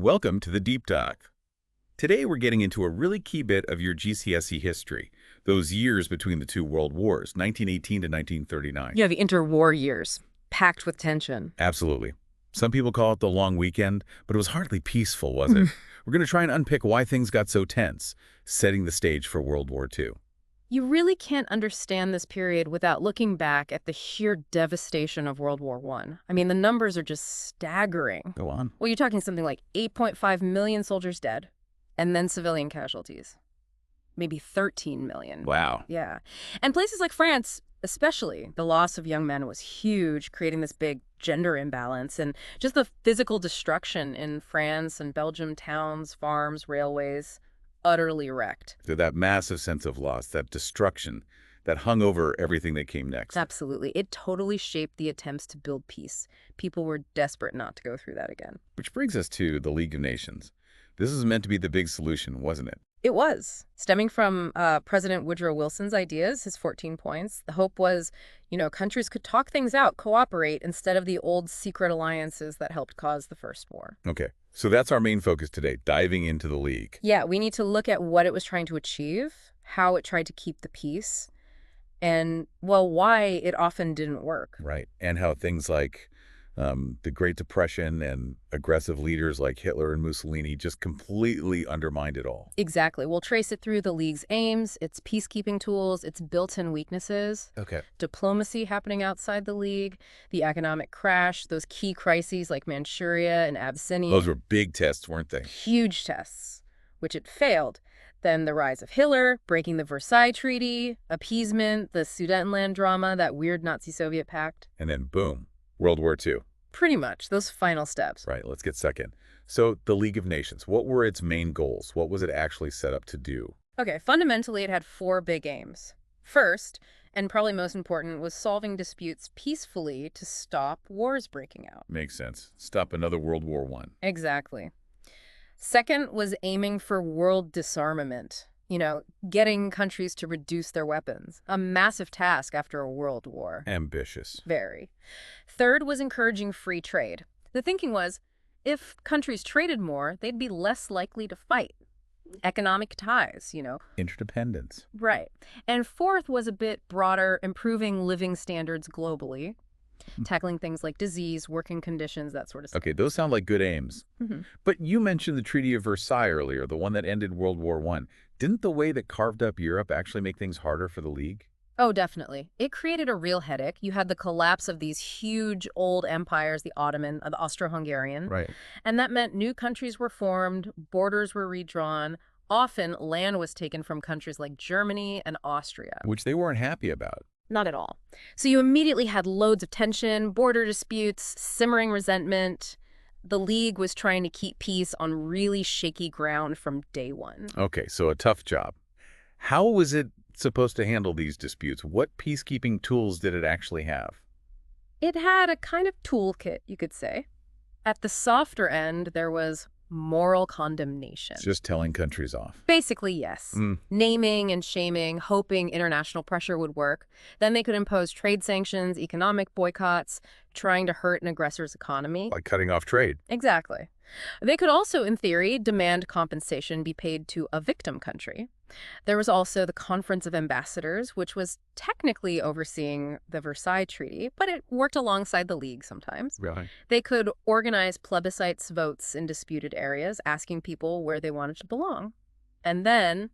Welcome to the Deep Dive. Today we're getting into a really key bit of your GCSE history, those years between the two world wars, 1918 to 1939. Yeah, the interwar years, packed with tension. Absolutely. Some people call it the long weekend, but it was hardly peaceful, was it? We're going to try and unpick why things got so tense, setting the stage for World War II. You really can't understand this period without looking back at the sheer devastation of World War I. I mean, the numbers are just staggering. Go on. Well, you're talking something like 8.5 million soldiers dead, and then civilian casualties. Maybe 13 million. Wow. Yeah. And places like France, especially, the loss of young men was huge, creating this big gender imbalance. And just the physical destruction in France and Belgium, towns, farms, railways, utterly wrecked. So that massive sense of loss, that destruction that hung over everything that came next. Absolutely. It totally shaped the attempts to build peace. People were desperate not to go through that again. Which brings us to the League of Nations. This was meant to be the big solution, wasn't it? It was. Stemming from President Woodrow Wilson's ideas, his 14 points, the hope was, countries could talk things out, cooperate, instead of the old secret alliances that helped cause the First War. Okay, so that's our main focus today, diving into the League. Yeah, we need to look at what it was trying to achieve, how it tried to keep the peace, and, well, why it often didn't work. Right, and how things like the Great Depression and aggressive leaders like Hitler and Mussolini just completely undermined it all. Exactly. We'll trace it through the League's aims, its peacekeeping tools, its built-in weaknesses. Okay. Diplomacy happening outside the League, the economic crash, those key crises like Manchuria and Abyssinia. Those were big tests, weren't they? Huge tests, which it failed. Then the rise of Hitler, breaking the Versailles Treaty, appeasement, the Sudetenland drama, that weird Nazi-Soviet pact. And then boom, World War II. Pretty much, those final steps. Right, let's get stuck in. So the League of Nations, what were its main goals? What was it actually set up to do? Okay, fundamentally it had four big aims. First, and probably most important, was solving disputes peacefully to stop wars breaking out. Makes sense. Stop another World War I. Exactly. Second was aiming for world disarmament. Getting countries to reduce their weapons. A massive task after a world war. Ambitious. Very. Third was encouraging free trade. The thinking was, if countries traded more, they'd be less likely to fight. Economic ties, Interdependence. Right. And fourth was a bit broader, improving living standards globally, tackling things like disease, working conditions, that sort of stuff. Okay, those sound like good aims. But you mentioned the Treaty of Versailles earlier, the one that ended World War I. Didn't the way that carved up Europe actually make things harder for the League? Oh, definitely. It created a real headache. You had the collapse of these huge old empires, the Ottoman, the Austro-Hungarian. Right. And that meant new countries were formed, borders were redrawn. Often, land was taken from countries like Germany and Austria. Which they weren't happy about. Not at all. So you immediately had loads of tension, border disputes, simmering resentment. The League was trying to keep peace on really shaky ground from day one. Okay, so a tough job. How was it supposed to handle these disputes? What peacekeeping tools did it actually have? It had a kind of toolkit, you could say. At the softer end, there was moral condemnation. It's just telling countries off. Basically, yes. Naming and shaming, hoping international pressure would work. Then they could impose trade sanctions, economic boycotts, trying to hurt an aggressor's economy. Like cutting off trade. Exactly. They could also, in theory, demand compensation be paid to a victim country. There was also the Conference of Ambassadors, which was technically overseeing the Versailles Treaty, but it worked alongside the League sometimes. Really? They could organize plebiscites, votes in disputed areas, asking people where they wanted to belong. And then,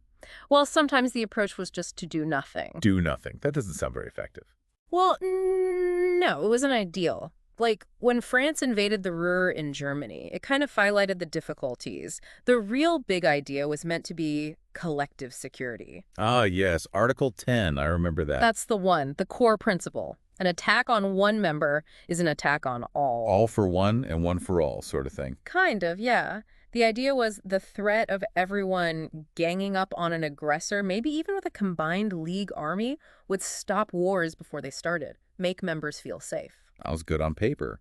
well, sometimes the approach was just to do nothing. Do nothing. That doesn't sound very effective. Well, no, it wasn't ideal. Like, when France invaded the Ruhr in Germany, it kind of highlighted the difficulties. The real big idea was meant to be collective security. Ah, yes. Article 10. I remember that. That's the one, the core principle. An attack on one member is an attack on all. All for one and one for all sort of thing. Kind of, yeah. The idea was the threat of everyone ganging up on an aggressor, maybe even with a combined League army, would stop wars before they started, make members feel safe. That was good on paper.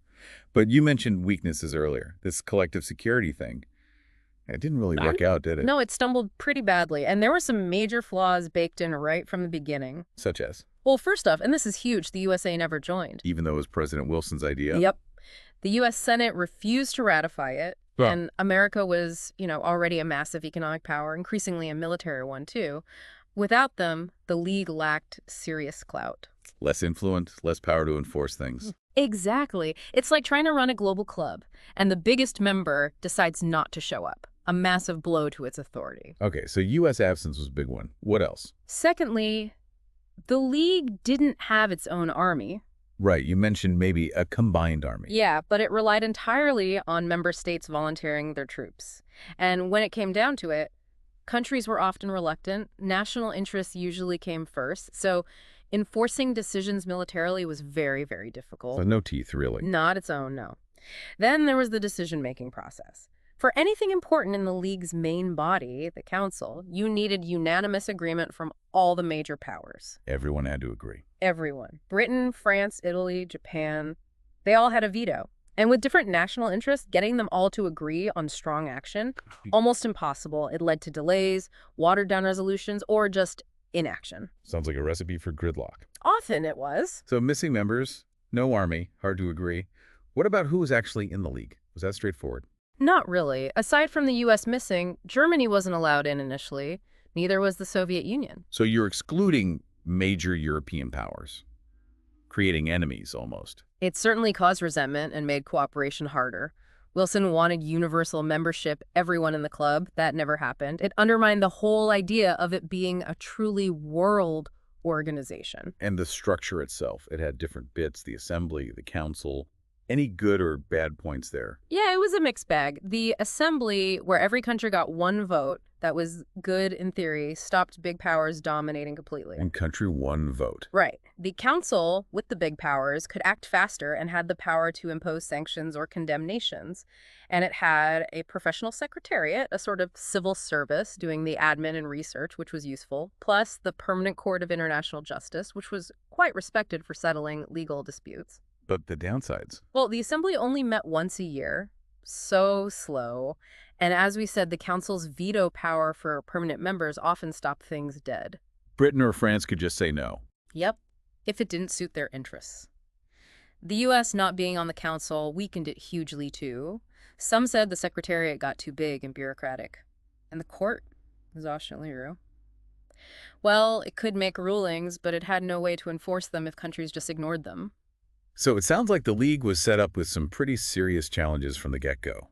But you mentioned weaknesses earlier, this collective security thing. It didn't really work out, did it? No, it stumbled pretty badly. And there were some major flaws baked in right from the beginning. Such as? Well, first off, and this is huge, the USA never joined. Even though it was President Wilson's idea? Yep. The U.S. Senate refused to ratify it. Well, And America was, already a massive economic power, increasingly a military one too. Without them, the League lacked serious clout. less influence, less power to enforce things. Exactly. It's like trying to run a global club, and the biggest member decides not to show up. A massive blow to its authority. Okay, so U.S. absence was a big one. What else? Secondly, the League didn't have its own army. Right, you mentioned maybe a combined army. Yeah, but it relied entirely on member states volunteering their troops. And when it came down to it, countries were often reluctant. National interests usually came first. So enforcing decisions militarily was very, very difficult. So no teeth, really. Not its own, no. Then there was the decision-making process. For anything important in the League's main body, the Council, you needed unanimous agreement from all the major powers. Everyone had to agree. Everyone. Britain, France, Italy, Japan, they all had a veto. And with different national interests, getting them all to agree on strong action, almost impossible. It led to delays, watered-down resolutions, or just inaction. Sounds like a recipe for gridlock. Often it was. So missing members, no army, hard to agree. What about who was actually in the League? Was that straightforward? Not really. Aside from the U.S. missing, Germany wasn't allowed in initially. Neither was the Soviet Union. So you're excluding major European powers, creating enemies almost. It certainly caused resentment and made cooperation harder. Wilson wanted universal membership, everyone in the club. That never happened. It undermined the whole idea of it being a truly world organization. And the structure itself, it had different bits, the assembly, the council. Any good or bad points there? Yeah, it was a mixed bag. The assembly, where every country got one vote, that was good in theory, stopped big powers dominating completely. And country one vote. Right. The council, with the big powers, could act faster and had the power to impose sanctions or condemn nations. And it had a professional secretariat, a sort of civil service doing the admin and research, which was useful, plus the Permanent Court of International Justice, which was quite respected for settling legal disputes. But the downsides? Well, the assembly only met once a year. So slow. And as we said, the council's veto power for permanent members often stopped things dead. Britain or France could just say no. Yep, if it didn't suit their interests. The U.S. not being on the council weakened it hugely, too. Some said the secretariat got too big and bureaucratic. And the court was Auchenleroux. Well, it could make rulings, but it had no way to enforce them if countries just ignored them. So it sounds like the League was set up with some pretty serious challenges from the get-go.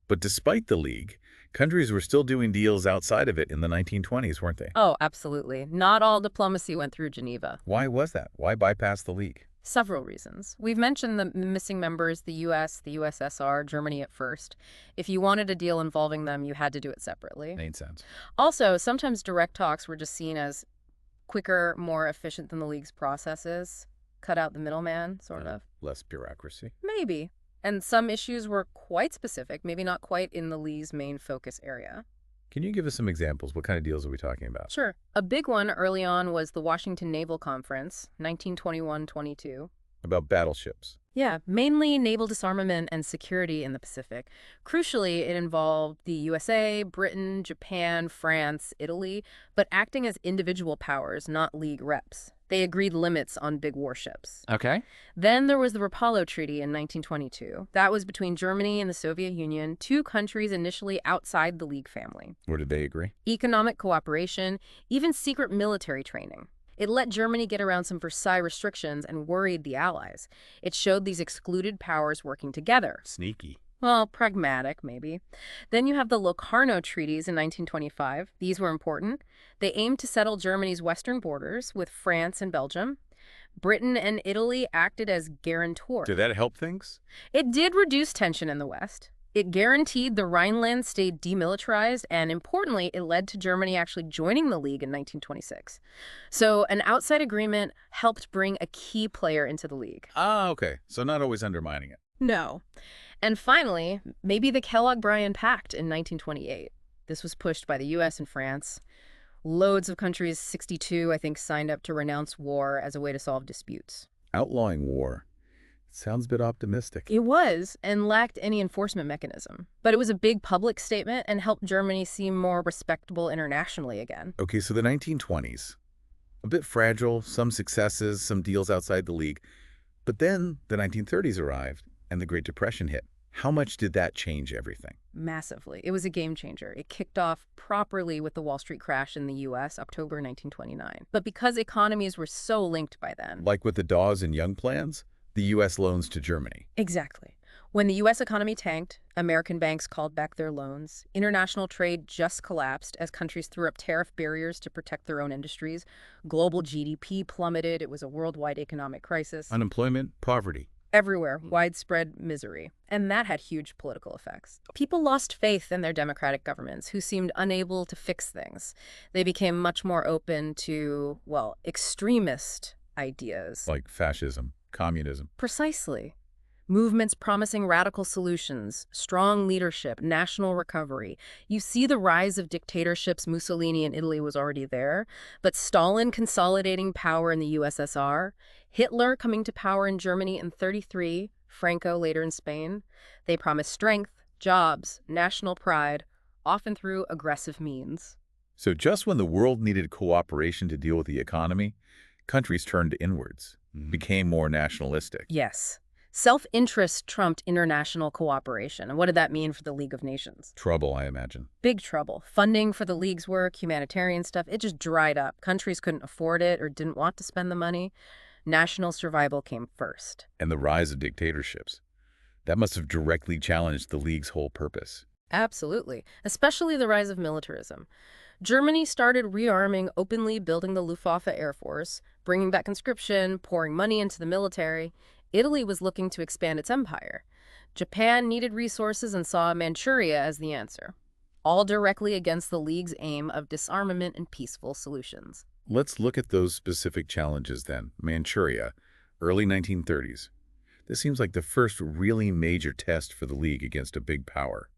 But despite the League, countries were still doing deals outside of it in the 1920s, weren't they? Oh, absolutely. Not all diplomacy went through Geneva. Why was that? Why bypass the League? Several reasons. We've mentioned the missing members, the U.S., the USSR, Germany at first. If you wanted a deal involving them, you had to do it separately. Made sense. Also, sometimes direct talks were just seen as quicker, more efficient than the League's processes. Cut out the middleman, sort of. Less bureaucracy. Maybe. And some issues were quite specific, maybe not quite in the League's main focus area. Can you give us some examples? What kind of deals are we talking about? Sure. A big one early on was the Washington Naval Conference, 1921-22. About battleships. Yeah, mainly naval disarmament and security in the Pacific. Crucially, it involved the USA, Britain, Japan, France, Italy, but acting as individual powers, not League reps. They agreed limits on big warships. Okay. Then there was the Rapallo Treaty in 1922. That was between Germany and the Soviet Union, two countries initially outside the League family. Or did they agree? Economic cooperation, even secret military training. It let Germany get around some Versailles restrictions and worried the Allies. It showed these excluded powers working together. Sneaky. Well, pragmatic, maybe. Then you have the Locarno treaties in 1925. These were important. They aimed to settle Germany's western borders with France and Belgium. Britain and Italy acted as guarantors. Did that help things? It did reduce tension in the West. It guaranteed the Rhineland stayed demilitarized, and importantly, it led to Germany actually joining the League in 1926. So an outside agreement helped bring a key player into the League. Ah, okay. So not always undermining it. No. And finally, maybe the Kellogg-Briand Pact in 1928. This was pushed by the U.S. and France. Loads of countries, 62, I think, signed up to renounce war as a way to solve disputes. Outlawing war. Sounds a bit optimistic. It was, and lacked any enforcement mechanism. But it was a big public statement and helped Germany seem more respectable internationally again. Okay, so the 1920s. A bit fragile, some successes, some deals outside the League. But then the 1930s arrived, and the Great Depression hit. How much did that change everything? Massively. It was a game changer. It kicked off properly with the Wall Street crash in the U.S., October 1929. But because economies were so linked by then. Like with the Dawes and Young plans, the U.S. loans to Germany. Exactly. When the U.S. economy tanked, American banks called back their loans. International trade just collapsed as countries threw up tariff barriers to protect their own industries. Global GDP plummeted. It was a worldwide economic crisis. Unemployment, poverty. Everywhere, widespread misery. And that had huge political effects. People lost faith in their democratic governments, who seemed unable to fix things. They became much more open to, well, extremist ideas. Like fascism, communism. Precisely. Movements promising radical solutions, strong leadership, national recovery. You see the rise of dictatorships. Mussolini in Italy was already there, but Stalin consolidating power in the USSR, Hitler coming to power in Germany in '33, Franco later in Spain. They promised strength, jobs, national pride, often through aggressive means. So just when the world needed cooperation to deal with the economy, countries turned inwards, became more nationalistic. Yes. Self-interest trumped international cooperation. And what did that mean for the League of Nations? Trouble, I imagine. Big trouble. Funding for the League's work, humanitarian stuff, it just dried up. Countries couldn't afford it or didn't want to spend the money. National survival came first. And the rise of dictatorships. That must have directly challenged the League's whole purpose. Absolutely. Especially the rise of militarism. Germany started rearming, openly building the Luftwaffe Air Force, bringing back conscription, pouring money into the military. Italy was looking to expand its empire. Japan needed resources and saw Manchuria as the answer, all directly against the League's aim of disarmament and peaceful solutions. Let's look at those specific challenges then. Manchuria, early 1930s. This seems like the first really major test for the League against a big power.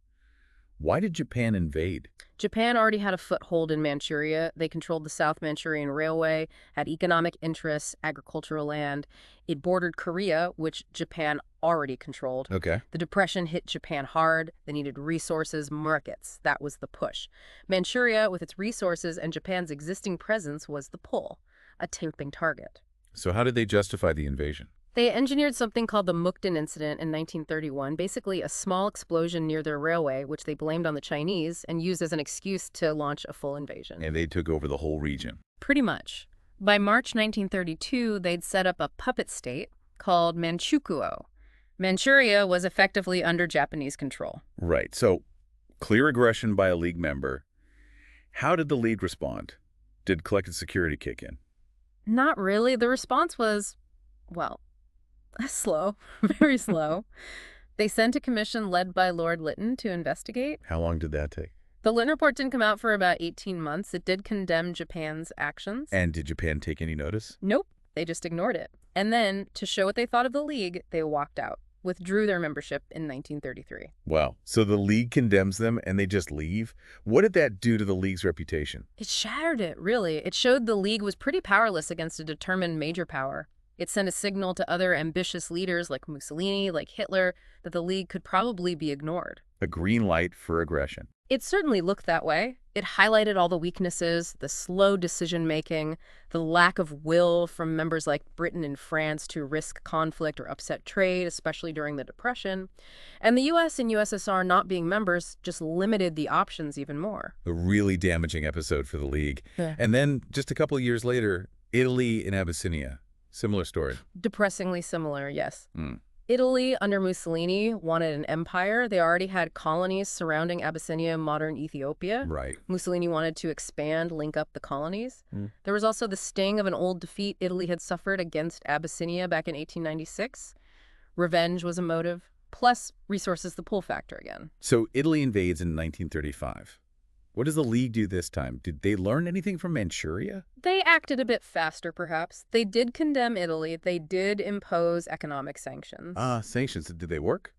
Why did Japan invade? Japan already had a foothold in Manchuria. They controlled the South Manchurian Railway, had economic interests, agricultural land. It bordered Korea, which Japan already controlled. Okay. The Depression hit Japan hard. They needed resources, markets. That was the push. Manchuria, with its resources and Japan's existing presence, was the pull, a tempting target. So how did they justify the invasion? They engineered something called the Mukden Incident in 1931, basically a small explosion near their railway, which they blamed on the Chinese and used as an excuse to launch a full invasion. And they took over the whole region. Pretty much. By March 1932, they'd set up a puppet state called Manchukuo. Manchuria was effectively under Japanese control. Right. So clear aggression by a League member. How did the League respond? Did collective security kick in? Not really. The response was, well, slow, very slow. They sent a commission led by Lord Lytton to investigate. How long did that take? The Lytton report didn't come out for about 18 months. It did condemn Japan's actions. And did Japan take any notice? Nope, they just ignored it. And then, to show what they thought of the League, they walked out, withdrew their membership in 1933. Wow. So the League condemns them and they just leave? What did that do to the League's reputation? It shattered it, really. It showed the League was pretty powerless against a determined major power. It sent a signal to other ambitious leaders like Mussolini, like Hitler, that the League could probably be ignored. A green light for aggression. It certainly looked that way. It highlighted all the weaknesses, the slow decision-making, the lack of will from members like Britain and France to risk conflict or upset trade, especially during the Depression. And the U.S. and USSR not being members just limited the options even more. A really damaging episode for the League. Yeah. And then, just a couple of years later, Italy and Abyssinia. Similar story. Depressingly similar, yes. Mm. Italy, under Mussolini, wanted an empire. They already had colonies surrounding Abyssinia, modern Ethiopia. Right. Mussolini wanted to expand, link up the colonies. Mm. There was also the sting of an old defeat Italy had suffered against Abyssinia back in 1896. Revenge was a motive, plus resources the pull factor again. So Italy invades in 1935. What does the League do this time? Did they learn anything from Manchuria? They acted a bit faster, perhaps. They did condemn Italy. They did impose economic sanctions. Sanctions. Did they work?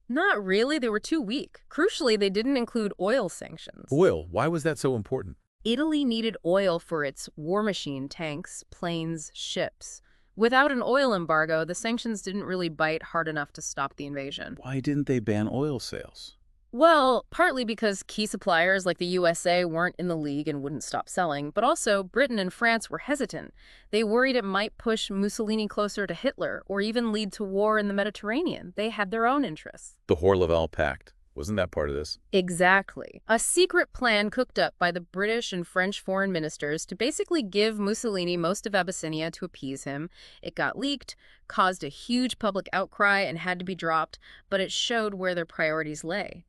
Not really. They were too weak. Crucially, they didn't include oil sanctions. Oil. Why was that so important? Italy needed oil for its war machine, tanks, planes, ships. Without an oil embargo, the sanctions didn't really bite hard enough to stop the invasion. Why didn't they ban oil sales? Well, partly because key suppliers like the USA weren't in the League and wouldn't stop selling, but also Britain and France were hesitant. They worried it might push Mussolini closer to Hitler or even lead to war in the Mediterranean. They had their own interests. The Hoare-Laval Pact. Wasn't that part of this? Exactly. A secret plan cooked up by the British and French foreign ministers to basically give Mussolini most of Abyssinia to appease him. It got leaked, caused a huge public outcry, and had to be dropped, but it showed where their priorities lay.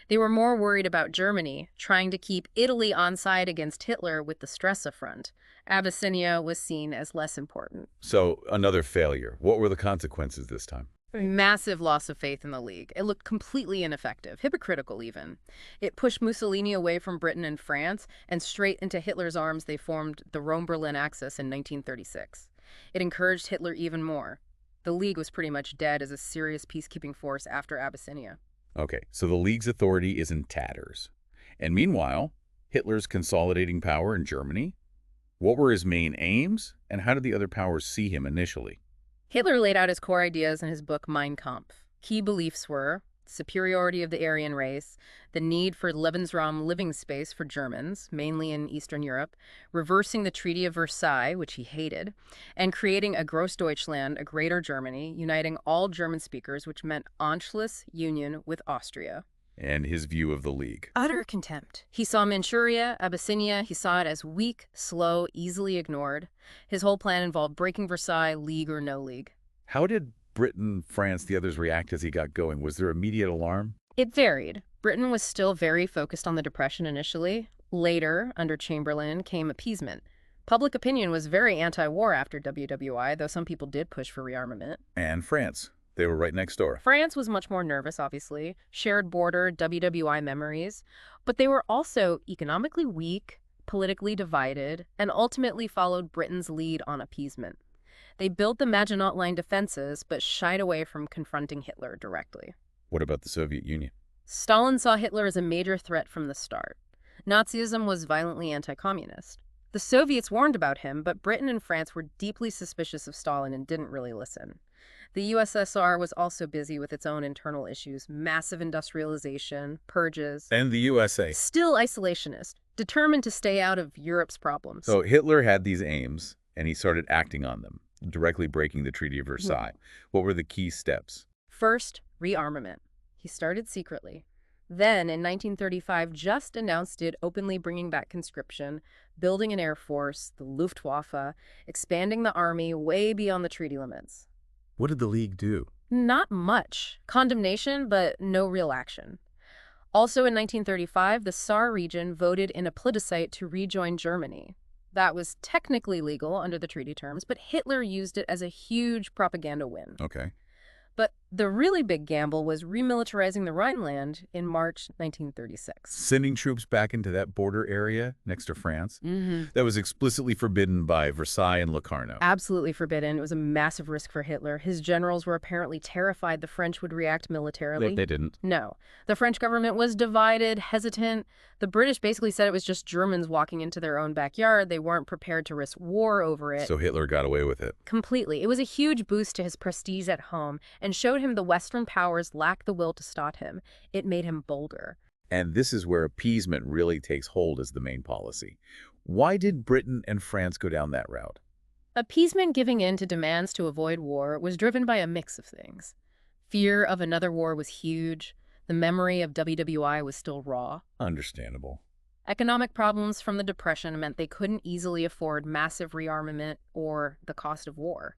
They were more worried about Germany, trying to keep Italy on side against Hitler with the Stresa Front. Abyssinia was seen as less important. So, another failure. What were the consequences this time? Massive loss of faith in the League. It looked completely ineffective, hypocritical even. It pushed Mussolini away from Britain and France, and straight into Hitler's arms they formed the Rome-Berlin Axis in 1936. It encouraged Hitler even more. The League was pretty much dead as a serious peacekeeping force after Abyssinia. Okay, so the League's authority is in tatters. And meanwhile, Hitler's consolidating power in Germany. What were his main aims, and how did the other powers see him initially? Hitler laid out his core ideas in his book Mein Kampf. Key beliefs were superiority of the Aryan race, the need for Lebensraum living space for Germans, mainly in Eastern Europe, reversing the Treaty of Versailles, which he hated, and creating a Großdeutschland, a Greater Germany, uniting all German speakers, which meant Anschluss union with Austria. And his view of the League. Utter contempt. He saw Manchuria, Abyssinia, he saw it as weak, slow, easily ignored. His whole plan involved breaking Versailles, League or no League. How did Britain, France, the others react as he got going? Was there immediate alarm? It varied. Britain was still very focused on the Depression initially. Later, under Chamberlain, came appeasement. Public opinion was very anti-war after WWII, though some people did push for rearmament. And France. They were right next door. France was much more nervous, obviously. Shared border, WWII memories. But they were also economically weak, politically divided, and ultimately followed Britain's lead on appeasement. They built the Maginot Line defenses, but shied away from confronting Hitler directly. What about the Soviet Union? Stalin saw Hitler as a major threat from the start. Nazism was violently anti-communist. The Soviets warned about him, but Britain and France were deeply suspicious of Stalin and didn't really listen. The USSR was also busy with its own internal issues, massive industrialization, purges. And the USA. Still isolationist, determined to stay out of Europe's problems. So Hitler had these aims, and he started acting on them, directly breaking the Treaty of Versailles. What were the key steps? First, rearmament. He started secretly. Then, in 1935, just announced it, openly bringing back conscription, building an air force, the Luftwaffe, expanding the army way beyond the treaty limits. What did the League do? Not much. Condemnation, but no real action. Also in 1935, the Saar region voted in a plebiscite to rejoin Germany. That was technically legal under the treaty terms, but Hitler used it as a huge propaganda win. Okay. But the really big gamble was remilitarizing the Rhineland in March 1936. Sending troops back into that border area next to France? That was explicitly forbidden by Versailles and Locarno. Absolutely forbidden. It was a massive risk for Hitler. His generals were apparently terrified the French would react militarily. They didn't. No. The French government was divided, hesitant. The British basically said it was just Germans walking into their own backyard. They weren't prepared to risk war over it. So Hitler got away with it. Completely. It was a huge boost to his prestige at home and showed him the Western powers lacked the will to stop him. It made him bolder. And this is where appeasement really takes hold as the main policy. Why did Britain and France go down that route? Appeasement, giving in to demands to avoid war, was driven by a mix of things. Fear of another war was huge. The memory of WWII was still raw. Understandable. Economic problems from the Depression meant they couldn't easily afford massive rearmament or the cost of war.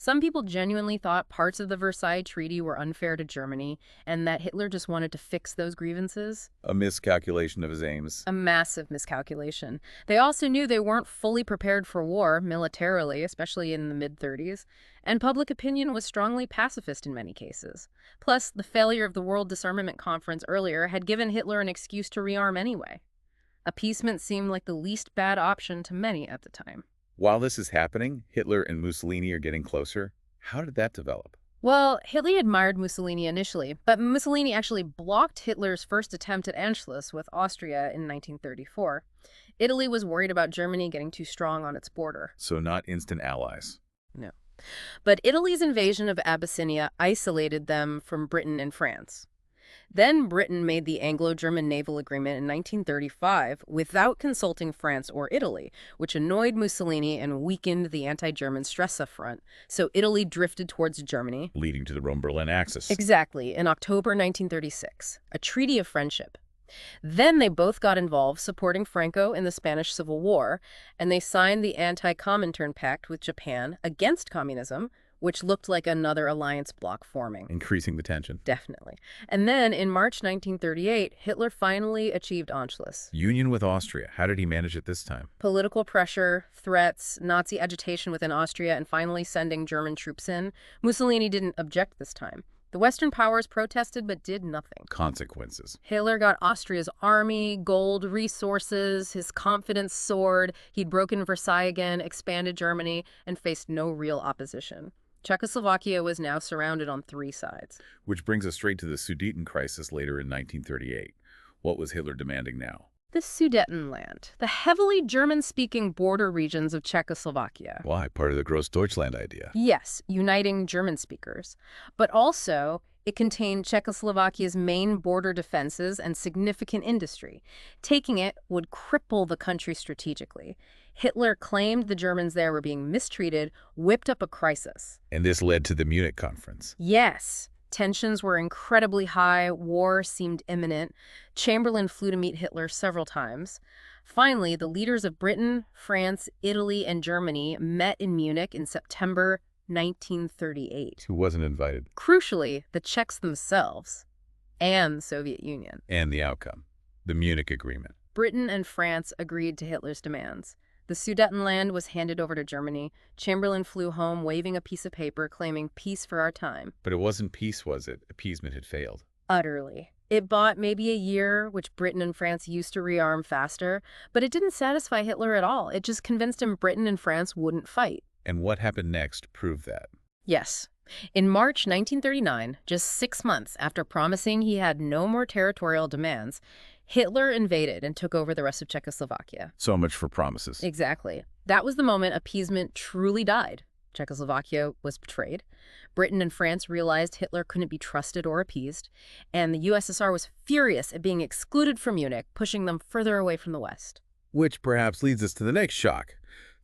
Some people genuinely thought parts of the Versailles Treaty were unfair to Germany and that Hitler just wanted to fix those grievances. A miscalculation of his aims. A massive miscalculation. They also knew they weren't fully prepared for war militarily, especially in the mid-30s, and public opinion was strongly pacifist in many cases. Plus, the failure of the World Disarmament Conference earlier had given Hitler an excuse to rearm anyway. Appeasement seemed like the least bad option to many at the time. While this is happening, Hitler and Mussolini are getting closer. How did that develop? Well, Hitler admired Mussolini initially, but Mussolini actually blocked Hitler's first attempt at Anschluss with Austria in 1934. Italy was worried about Germany getting too strong on its border. So not instant allies. No. But Italy's invasion of Abyssinia isolated them from Britain and France. Then Britain made the Anglo-German Naval Agreement in 1935 without consulting France or Italy, which annoyed Mussolini and weakened the anti-German Stresa front, so Italy drifted towards Germany. Leading to the Rome-Berlin axis. Exactly, in October 1936, a treaty of friendship. Then they both got involved supporting Franco in the Spanish Civil War, and they signed the Anti-Comintern Pact with Japan against communism, which looked like another alliance bloc forming. Increasing the tension. Definitely. And then in March 1938, Hitler finally achieved Anschluss. Union with Austria. How did he manage it this time? Political pressure, threats, Nazi agitation within Austria, and finally sending German troops in. Mussolini didn't object this time. The Western powers protested but did nothing. Consequences. Hitler got Austria's army, gold, resources, his confidence soared. He'd broken Versailles again, expanded Germany, and faced no real opposition. Czechoslovakia was now surrounded on three sides. Which brings us straight to the Sudeten crisis later in 1938. What was Hitler demanding now? The Sudetenland, the heavily German-speaking border regions of Czechoslovakia. Why? Part of the Großdeutschland idea. Yes, uniting German speakers. But also, it contained Czechoslovakia's main border defenses and significant industry. Taking it would cripple the country strategically. Hitler claimed the Germans there were being mistreated, whipped up a crisis. And this led to the Munich Conference. Yes. Tensions were incredibly high. War seemed imminent. Chamberlain flew to meet Hitler several times. Finally, the leaders of Britain, France, Italy, and Germany met in Munich in September 1938. Who wasn't invited? Crucially, the Czechs themselves and the Soviet Union. And the outcome. The Munich Agreement. Britain and France agreed to Hitler's demands. The Sudetenland was handed over to Germany. Chamberlain flew home waving a piece of paper claiming peace for our time. But it wasn't peace, was it? Appeasement had failed. Utterly. It bought maybe a year, which Britain and France used to rearm faster, but it didn't satisfy Hitler at all. It just convinced him Britain and France wouldn't fight. And what happened next proved that. Yes. In March 1939, just 6 months after promising he had no more territorial demands, Hitler invaded and took over the rest of Czechoslovakia. So much for promises. Exactly. That was the moment appeasement truly died. Czechoslovakia was betrayed. Britain and France realized Hitler couldn't be trusted or appeased, and the USSR was furious at being excluded from Munich, pushing them further away from the West. Which perhaps leads us to the next shock,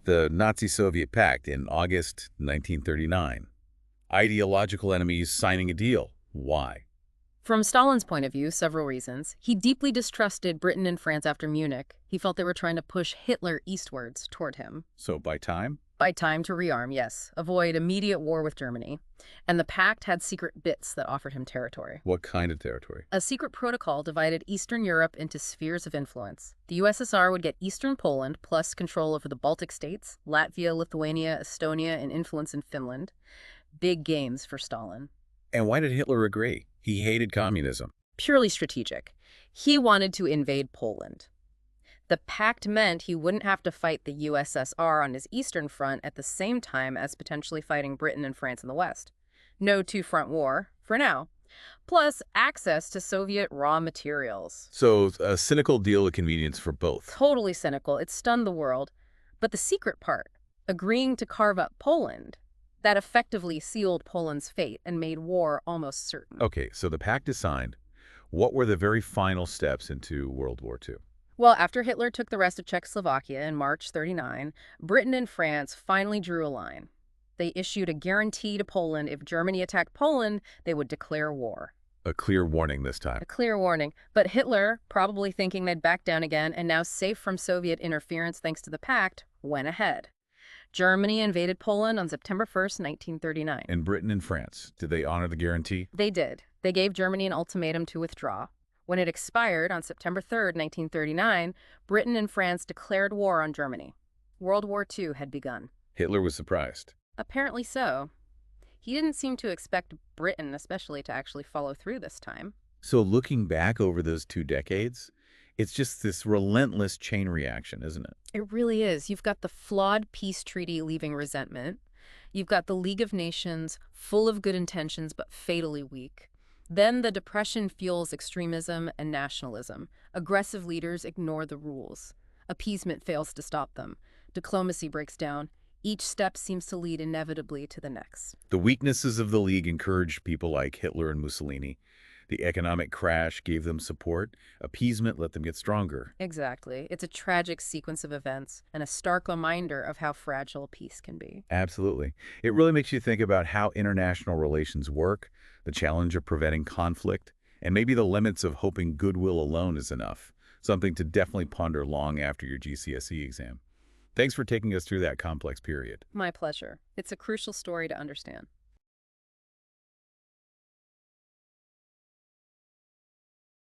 the Nazi-Soviet Pact in August 1939. Ideological enemies signing a deal. Why? From Stalin's point of view, several reasons. He deeply distrusted Britain and France after Munich. He felt they were trying to push Hitler eastwards toward him. So by time? By time to rearm, yes. Avoid immediate war with Germany. And the pact had secret bits that offered him territory. What kind of territory? A secret protocol divided Eastern Europe into spheres of influence. The USSR would get Eastern Poland, plus control over the Baltic states, Latvia, Lithuania, Estonia, and influence in Finland. Big gains for Stalin. And why did Hitler agree? He hated communism. Purely strategic. He wanted to invade Poland. The pact meant he wouldn't have to fight the USSR on his eastern front at the same time as potentially fighting Britain and France in the west. No two-front war, for now. Plus, access to Soviet raw materials. So a cynical deal of convenience for both. Totally cynical. It stunned the world. But the secret part, agreeing to carve up Poland, that effectively sealed Poland's fate and made war almost certain. Okay, so the pact is signed. What were the very final steps into World War II? Well, after Hitler took the rest of Czechoslovakia in March 1939, Britain and France finally drew a line. They issued a guarantee to Poland if Germany attacked Poland, they would declare war. A clear warning this time. A clear warning. But Hitler, probably thinking they'd back down again and now safe from Soviet interference thanks to the pact, went ahead. Germany invaded Poland on September 1st, 1939. And Britain and France, did they honor the guarantee? They did. They gave Germany an ultimatum to withdraw. When it expired on September 3rd, 1939, Britain and France declared war on Germany. World War II had begun. Hitler was surprised. Apparently so. He didn't seem to expect Britain, especially, to actually follow through this time. So looking back over those 2 decades, it's just this relentless chain reaction, isn't it? It really is. You've got the flawed peace treaty leaving resentment. You've got the League of Nations, full of good intentions but fatally weak. Then the Depression fuels extremism and nationalism. Aggressive leaders ignore the rules. Appeasement fails to stop them. Diplomacy breaks down. Each step seems to lead inevitably to the next. The weaknesses of the League encouraged people like Hitler and Mussolini. The economic crash gave them support. Appeasement let them get stronger. Exactly. It's a tragic sequence of events and a stark reminder of how fragile peace can be. Absolutely. It really makes you think about how international relations work, the challenge of preventing conflict, and maybe the limits of hoping goodwill alone is enough. Something to definitely ponder long after your GCSE exam. Thanks for taking us through that complex period. My pleasure. It's a crucial story to understand.